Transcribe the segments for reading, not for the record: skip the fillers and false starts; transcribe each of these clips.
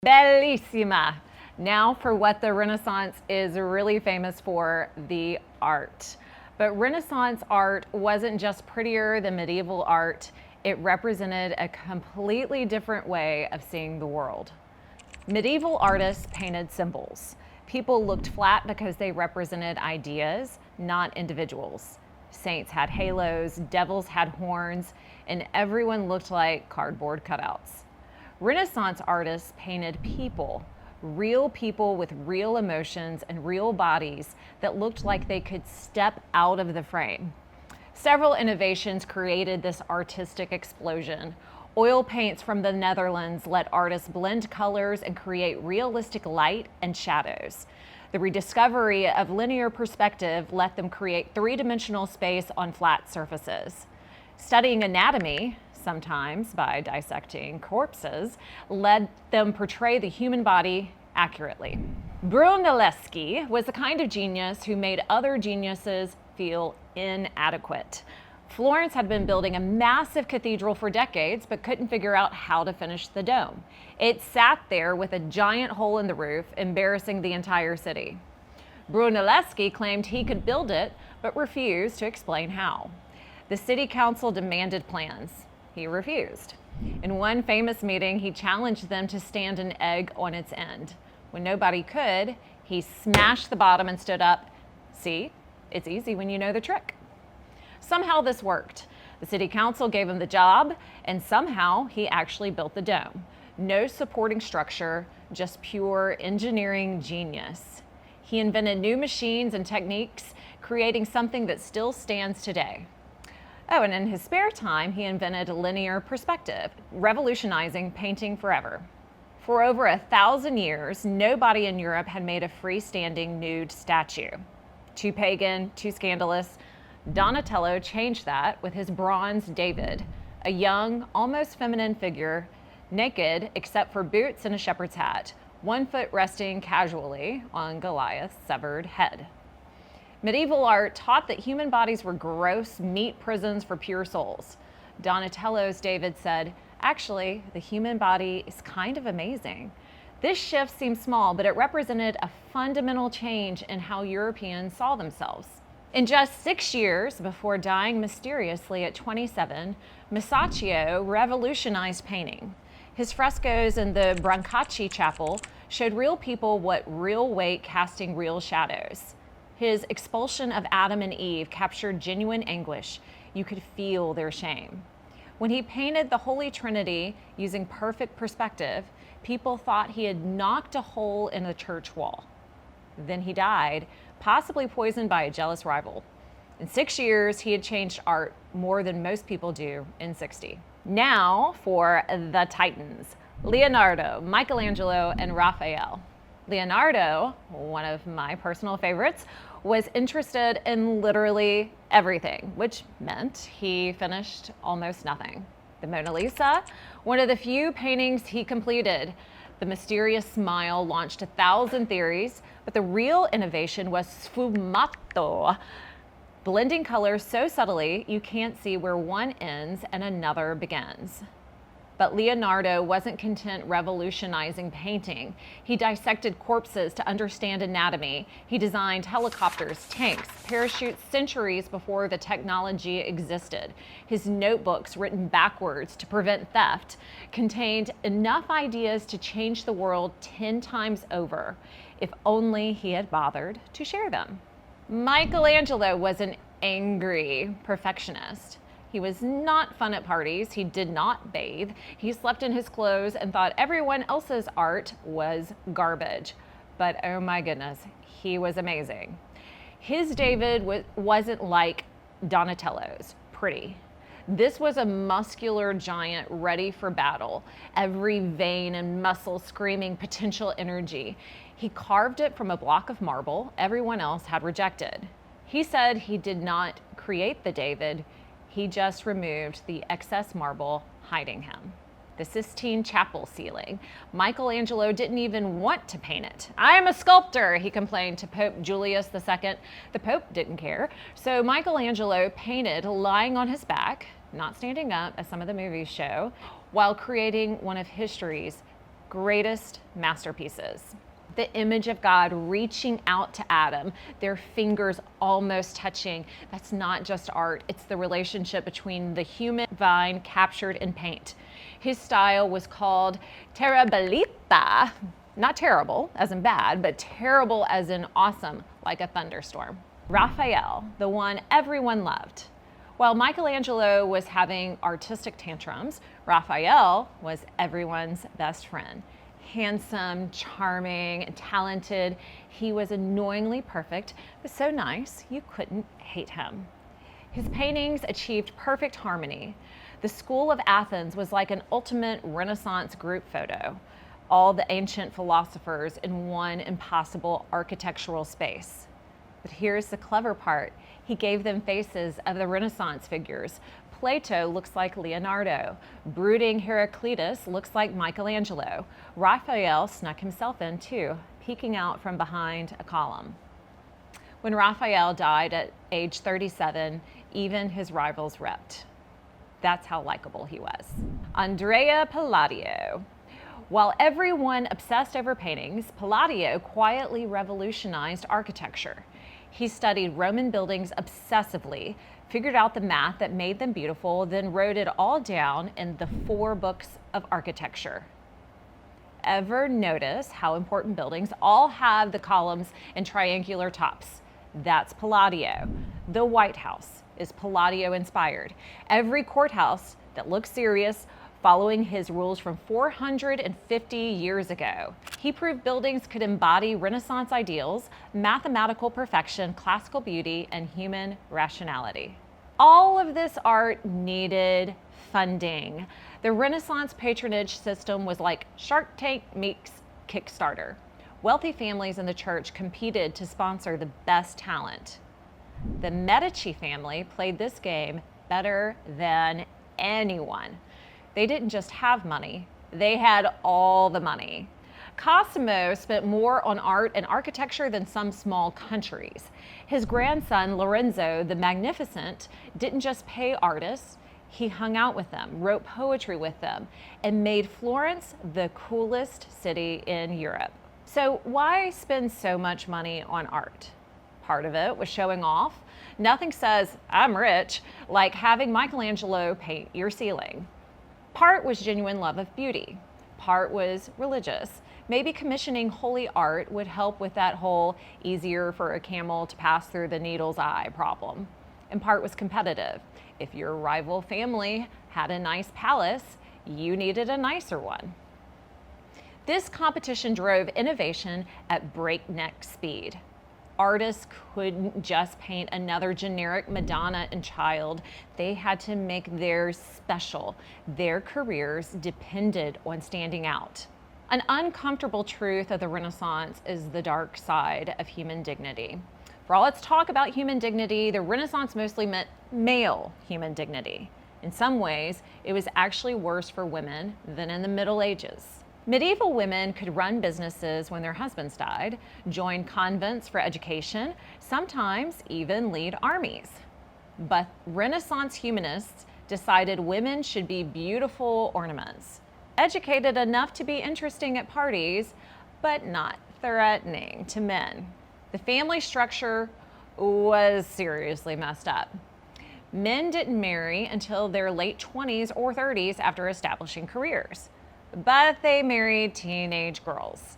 Bellissima. Now for what the Renaissance is really famous for, the art. But Renaissance art wasn't just prettier than medieval art, it represented a completely different way of seeing the world. Medieval artists painted symbols. People looked flat because they represented ideas, not individuals. Saints had halos, devils had horns, and everyone looked like cardboard cutouts. Renaissance artists painted people, real people with real emotions and real bodies that looked like they could step out of the frame. Several innovations created this artistic explosion. Oil paints from the Netherlands let artists blend colors and create realistic light and shadows. The rediscovery of linear perspective let them create three-dimensional space on flat surfaces. Studying anatomy, sometimes by dissecting corpses, let them portray the human body accurately. Brunelleschi was the kind of genius who made other geniuses feel inadequate. Florence had been building a massive cathedral for decades, but couldn't figure out how to finish the dome. It sat there with a giant hole in the roof, embarrassing the entire city. Brunelleschi claimed he could build it, but refused to explain how. The city council demanded plans. He refused. In one famous meeting, he challenged them to stand an egg on its end. When nobody could, he smashed the bottom and stood up. See, it's easy when you know the trick. Somehow this worked. The city council gave him the job, and somehow he actually built the dome. No supporting structure, just pure engineering genius. He invented new machines and techniques, creating something that still stands today. Oh, and in his spare time, he invented linear perspective, revolutionizing painting forever. For over 1,000 years, nobody in Europe had made a freestanding nude statue. Too pagan, too scandalous. Donatello changed that with his bronze David, a young, almost feminine figure, naked except for boots and a shepherd's hat, one foot resting casually on Goliath's severed head. Medieval art taught that human bodies were gross meat prisons for pure souls. Donatello's David said, actually, the human body is kind of amazing. This shift seemed small, but it represented a fundamental change in how Europeans saw themselves. In just 6 years before dying mysteriously at 27, Masaccio revolutionized painting. His frescoes in the Brancacci Chapel showed real people what real weight casting real shadows. His expulsion of Adam and Eve captured genuine anguish. You could feel their shame. When he painted the Holy Trinity using perfect perspective, people thought he had knocked a hole in the church wall. Then he died, possibly poisoned by a jealous rival. In 6 years, he had changed art more than most people do in 60. Now for the Titans, Leonardo, Michelangelo, and Raphael. Leonardo, one of my personal favorites, was interested in literally everything, which meant he finished almost nothing. The Mona Lisa, one of the few paintings he completed. The mysterious smile launched 1,000 theories, but the real innovation was sfumato, blending colors so subtly you can't see where one ends and another begins. But Leonardo wasn't content revolutionizing painting. He dissected corpses to understand anatomy. He designed helicopters, tanks, parachutes centuries before the technology existed. His notebooks, written backwards to prevent theft, contained enough ideas to change the world 10 times over, if only he had bothered to share them. Michelangelo was an angry perfectionist. He was not fun at parties. He did not bathe. He slept in his clothes and thought everyone else's art was garbage. But oh my goodness, he was amazing. His David wasn't like Donatello's, pretty. This was a muscular giant ready for battle, every vein and muscle screaming potential energy. He carved it from a block of marble everyone else had rejected. He said he did not create the David. He just removed the excess marble hiding him. The Sistine Chapel ceiling. Michelangelo didn't even want to paint it. "I'm a sculptor," he complained to Pope Julius II. The Pope didn't care, so Michelangelo painted lying on his back, not standing up as some of the movies show, while creating one of history's greatest masterpieces. The image of God reaching out to Adam, their fingers almost touching. That's not just art, it's the relationship between the human and divine captured in paint. His style was called terribilita, not terrible as in bad, but terrible as in awesome, like a thunderstorm. Raphael, the one everyone loved. While Michelangelo was having artistic tantrums, Raphael was everyone's best friend. Handsome, charming, and talented. He was annoyingly perfect, but so nice you couldn't hate him. His paintings achieved perfect harmony. The School of Athens was like an ultimate Renaissance group photo. All the ancient philosophers in one impossible architectural space. But here's the clever part. He gave them faces of the Renaissance figures. Plato looks like Leonardo. Brooding Heraclitus looks like Michelangelo. Raphael snuck himself in too, peeking out from behind a column. When Raphael died at age 37, even his rivals wept. That's how likable he was. Andrea Palladio. While everyone obsessed over paintings, Palladio quietly revolutionized architecture. He studied Roman buildings obsessively, figured out the math that made them beautiful, then wrote it all down in the 4 books of architecture. Ever notice how important buildings all have the columns and triangular tops? That's Palladio. The White House is Palladio inspired. Every courthouse that looks serious, following his rules from 450 years ago. He proved buildings could embody Renaissance ideals, mathematical perfection, classical beauty, and human rationality. All of this art needed funding. The Renaissance patronage system was like Shark Tank meets Kickstarter. Wealthy families in the church competed to sponsor the best talent. The Medici family played this game better than anyone. They didn't just have money, they had all the money. Cosimo spent more on art and architecture than some small countries. His grandson, Lorenzo the Magnificent, didn't just pay artists, he hung out with them, wrote poetry with them, and made Florence the coolest city in Europe. So why spend so much money on art? Part of it was showing off. Nothing says, I'm rich, like having Michelangelo paint your ceiling. Part was genuine love of beauty. Part was religious. Maybe commissioning holy art would help with that whole easier for a camel to pass through the needle's eye problem. And part was competitive. If your rival family had a nice palace, you needed a nicer one. This competition drove innovation at breakneck speed. Artists couldn't just paint another generic Madonna and Child. They had to make theirs special. Their careers depended on standing out. An uncomfortable truth of the Renaissance is the dark side of human dignity. For all its talk about human dignity, the Renaissance mostly meant male human dignity. In some ways, it was actually worse for women than in the Middle Ages. Medieval women could run businesses when their husbands died, join convents for education, sometimes even lead armies. But Renaissance humanists decided women should be beautiful ornaments, educated enough to be interesting at parties, but not threatening to men. The family structure was seriously messed up. Men didn't marry until their late 20s or 30s after establishing careers. But they married teenage girls.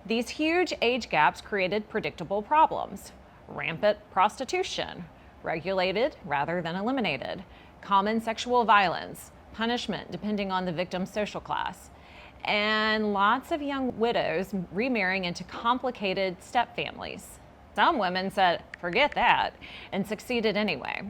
These huge age gaps created predictable problems. Rampant prostitution, regulated rather than eliminated. Common sexual violence, punishment depending on the victim's social class. And lots of young widows remarrying into complicated stepfamilies. Some women said, forget that, and succeeded anyway.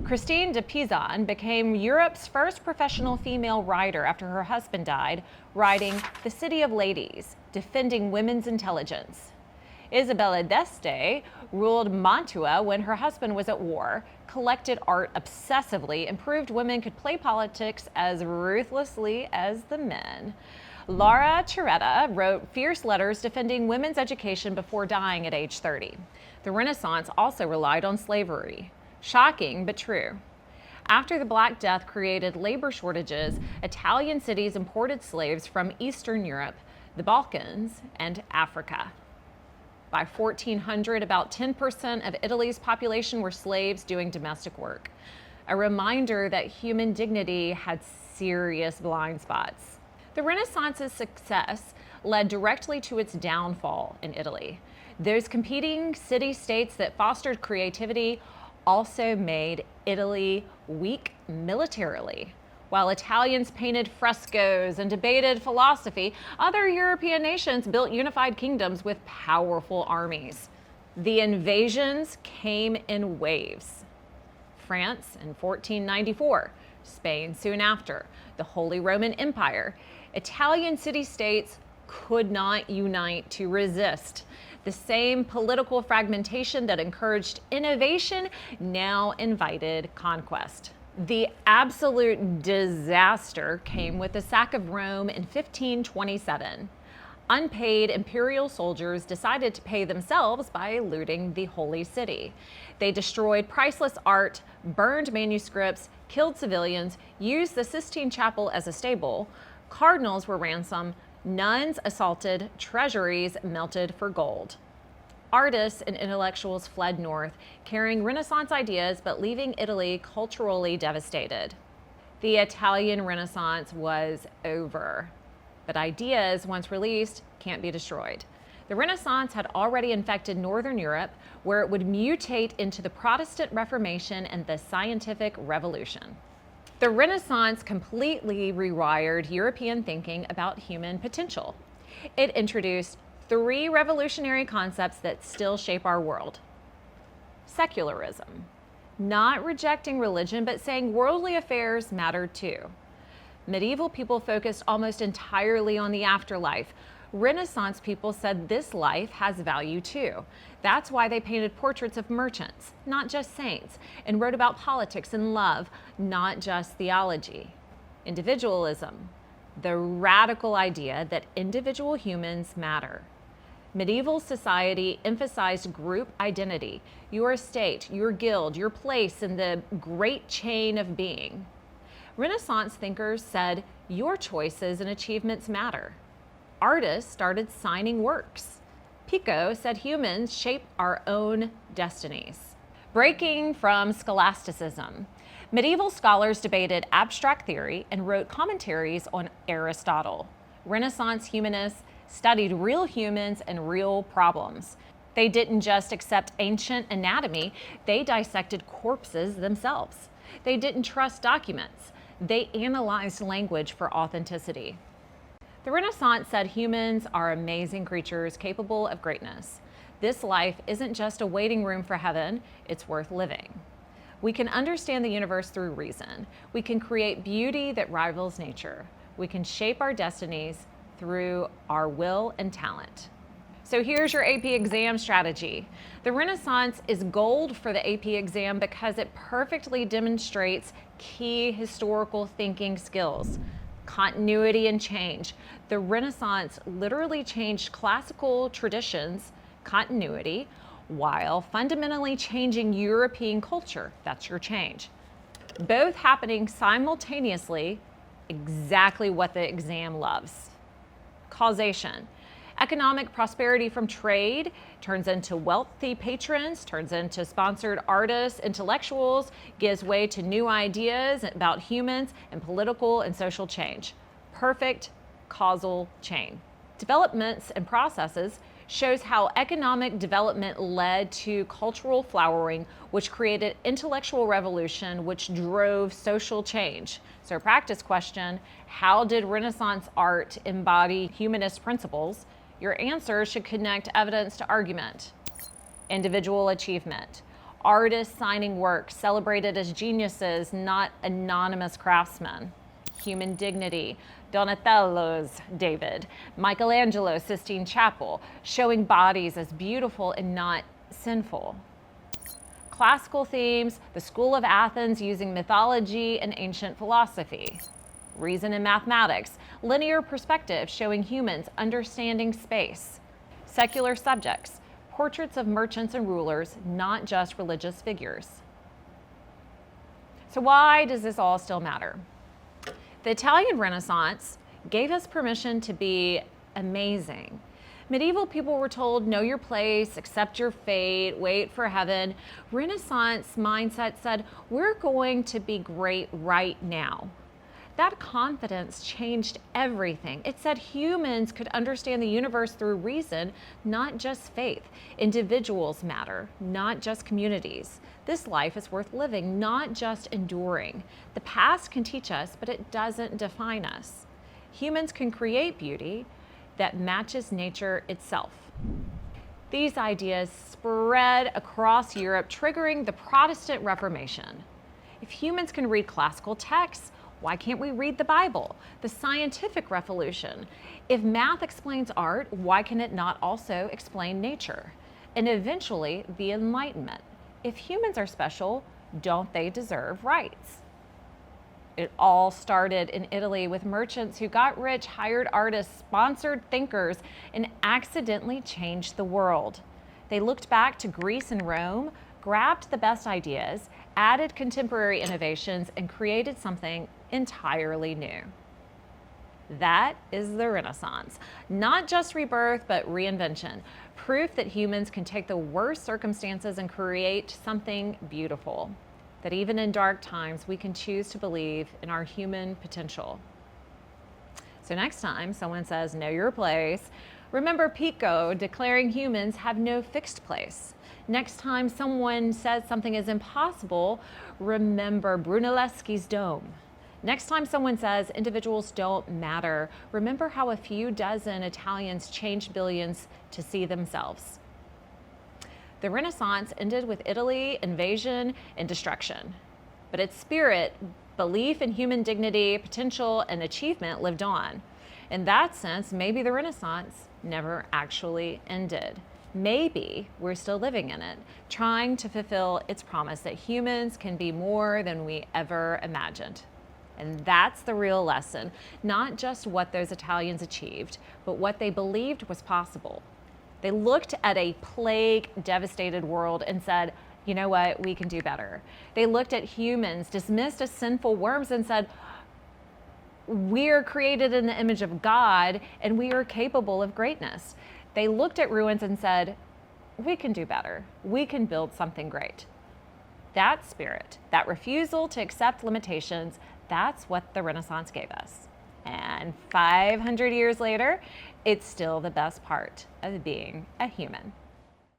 Christine de Pizan became Europe's first professional female writer after her husband died, writing The City of Ladies, defending women's intelligence. Isabella d'Este ruled Mantua when her husband was at war, collected art obsessively, and proved women could play politics as ruthlessly as the men. Laura Tiretta wrote fierce letters defending women's education before dying at age 30. The Renaissance also relied on slavery. Shocking, but true. After the Black Death created labor shortages, Italian cities imported slaves from Eastern Europe, the Balkans, and Africa. By 1400, about 10% of Italy's population were slaves doing domestic work. A reminder that human dignity had serious blind spots. The Renaissance's success led directly to its downfall in Italy. Those competing city-states that fostered creativity also made Italy weak militarily. While Italians painted frescoes and debated philosophy, other European nations built unified kingdoms with powerful armies. The invasions came in waves. France in 1494, Spain soon after, the Holy Roman Empire. Italian city-states could not unite to resist. The same political fragmentation that encouraged innovation now invited conquest. The absolute disaster came with the sack of Rome in 1527. Unpaid imperial soldiers decided to pay themselves by looting the holy city. They destroyed priceless art, burned manuscripts, killed civilians, used the Sistine Chapel as a stable. Cardinals were ransomed, nuns assaulted, treasuries melted for gold. Artists and intellectuals fled north, carrying Renaissance ideas but leaving Italy culturally devastated. The Italian Renaissance was over. But ideas, once released, can't be destroyed. The Renaissance had already infected Northern Europe, where it would mutate into the Protestant Reformation and the Scientific Revolution. The Renaissance completely rewired European thinking about human potential. It introduced three revolutionary concepts that still shape our world. Secularism, not rejecting religion, but saying worldly affairs matter too. Medieval people focused almost entirely on the afterlife. Renaissance people said this life has value too. That's why they painted portraits of merchants, not just saints, and wrote about politics and love, not just theology. Individualism, the radical idea that individual humans matter. Medieval society emphasized group identity, your estate, your guild, your place in the great chain of being. Renaissance thinkers said your choices and achievements matter. Artists started signing works. Pico said humans shape our own destinies. Breaking from scholasticism, medieval scholars debated abstract theory and wrote commentaries on Aristotle. Renaissance humanists studied real humans and real problems. They didn't just accept ancient anatomy, they dissected corpses themselves. They didn't trust documents, they analyzed language for authenticity. The Renaissance said humans are amazing creatures capable of greatness. This life isn't just a waiting room for heaven, it's worth living. We can understand the universe through reason. We can create beauty that rivals nature. We can shape our destinies through our will and talent. So here's your AP exam strategy. The Renaissance is gold for the AP exam because it perfectly demonstrates key historical thinking skills. Continuity and change. The Renaissance literally changed classical traditions, continuity, while fundamentally changing European culture. That's your change. Both happening simultaneously, exactly what the exam loves. Causation. Economic prosperity from trade turns into wealthy patrons, turns into sponsored artists, intellectuals, gives way to new ideas about humans and political and social change. Perfect causal chain. Developments and processes shows how economic development led to cultural flowering, which created intellectual revolution, which drove social change. So practice question, how did Renaissance art embody humanist principles? Your answer should connect evidence to argument. Individual achievement. Artists signing works celebrated as geniuses, not anonymous craftsmen. Human dignity. Donatello's David. Michelangelo's Sistine Chapel, showing bodies as beautiful and not sinful. Classical themes, the School of Athens using mythology and ancient philosophy. Reason in mathematics, linear perspective showing humans understanding space. Secular subjects, portraits of merchants and rulers, not just religious figures. So why does this all still matter? The Italian Renaissance gave us permission to be amazing. Medieval people were told, know your place, accept your fate, wait for heaven. Renaissance mindset said, we're going to be great right now. That confidence changed everything. It said humans could understand the universe through reason, not just faith. Individuals matter, not just communities. This life is worth living, not just enduring. The past can teach us, but it doesn't define us. Humans can create beauty that matches nature itself. These ideas spread across Europe, triggering the Protestant Reformation. If humans can read classical texts, why can't we read the Bible? The scientific revolution. If math explains art, why can it not also explain nature? And eventually, the Enlightenment. If humans are special, don't they deserve rights? It all started in Italy with merchants who got rich, hired artists, sponsored thinkers, and accidentally changed the world. They looked back to Greece and Rome, grabbed the best ideas, added contemporary innovations, and created something entirely new. That is the Renaissance. Not just rebirth, but reinvention. Proof that humans can take the worst circumstances and create something beautiful. That even in dark times, we can choose to believe in our human potential. So next time someone says, know your place, remember Pico declaring humans have no fixed place. Next time someone says something is impossible, remember Brunelleschi's dome. Next time someone says individuals don't matter, remember how a few dozen Italians changed billions to see themselves. The Renaissance ended with Italy, invasion, and destruction. But its spirit, belief in human dignity, potential, and achievement lived on. In that sense, maybe the Renaissance never actually ended. Maybe we're still living in it, trying to fulfill its promise that humans can be more than we ever imagined. And that's the real lesson, not just what those Italians achieved, but what they believed was possible. They looked at a plague-devastated world and said, you know what, we can do better. They looked at humans dismissed as sinful worms and said, we're created in the image of God and we are capable of greatness. They looked at ruins and said, we can do better. We can build something great. That spirit, that refusal to accept limitations, that's what the Renaissance gave us. And 500 years later, it's still the best part of being a human.